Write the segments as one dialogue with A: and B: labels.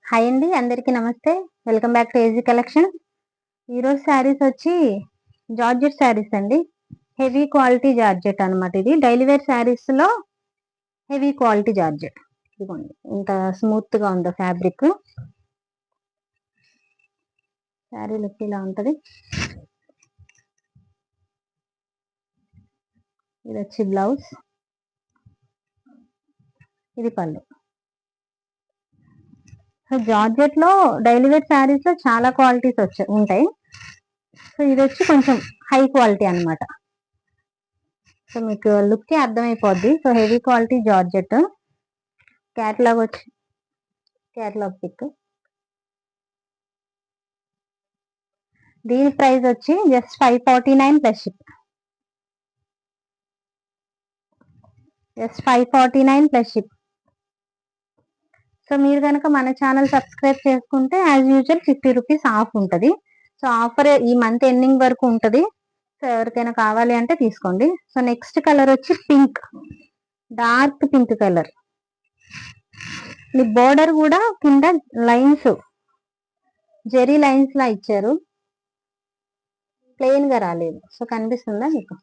A: Hi అండి, అందరికీ నమస్తే. Welcome back to AG collection. ఈరోజు శారీస్ వచ్చి జార్జెట్ శారీస్ అండి. హెవీ క్వాలిటీ జార్జెట్ అనమాట. ఇది డైలీ వేర్ శారీస్ లో హెవీ క్వాలిటీ జార్జెట్. ఇదిగోండి ఇంత స్మూత్ గా ఉందో ఫ్యాబ్రిక్. శారీ లుక్ ఇలా ఉంటది. ఇది వచ్చి బ్లౌజ్, ఇది పళ్ళు. సో జార్జెట్ లో డైలీ వేర్ శారీస్ లో చాలా క్వాలిటీస్ ఉంటాయి. సో ఇది వచ్చి కొంచెం హై క్వాలిటీ అనమాట. సో మీకు లుక్ కి అర్థమైపోద్ది. So heavy quality georgette. Catalogue వచ్చి క్యాటలాగ్ పిక్. దీని ప్రైస్ వచ్చి just 549 plus ship. Just 549 plus ship. So మీరు కనుక మన ఛానల్ సబ్స్క్రైబ్ చేసుకుంటే యాజ్ యూజువల్ 50 రూపీస్ ఆఫ్ ఉంటుంది. సో ఆఫర్ ఈ మంత్ ఎండింగ్ వరకు ఉంటుంది. సో ఎవరికైనా కావాలి అంటే తీసుకోండి. సో నెక్స్ట్ కలర్ వచ్చి పింక్, డార్క్ పింక్ కలర్. ఈ బోర్డర్ కూడా కింద లైన్స్, జెరీ లైన్స్ లా ఇచ్చారు, ప్లెయిన్ గా రాలేదు. సో కనిపిస్తుందా మీకు?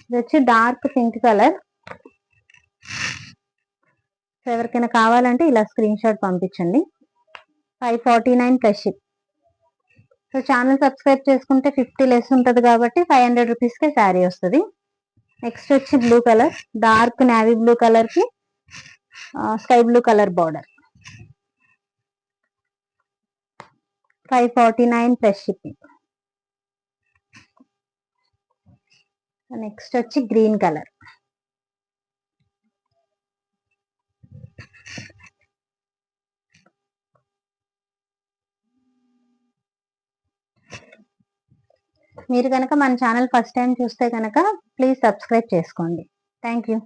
A: ఇది వచ్చి డార్క్ పింక్ కలర్. సో ఎవరికైనా కావాలంటే ఇలా స్క్రీన్ షాట్ పంపించండి. 549 plus ship. So channel subscribe చేసుకుంటే 50 లెస్ ఉంటుంది కాబట్టి 500 రూపీస్కే శారీ వస్తుంది. నెక్స్ట్ వచ్చి blue colour, dark navy blue colour కి sky blue colour border. 549 plus shipping. Next వచ్చి గ్రీన్ కలర్. మీరు కనుక మన ఛానల్ ఫస్ట్ టైం చూస్తే కనుక ప్లీజ్ సబ్స్క్రైబ్ చేసుకోండి. Thank you.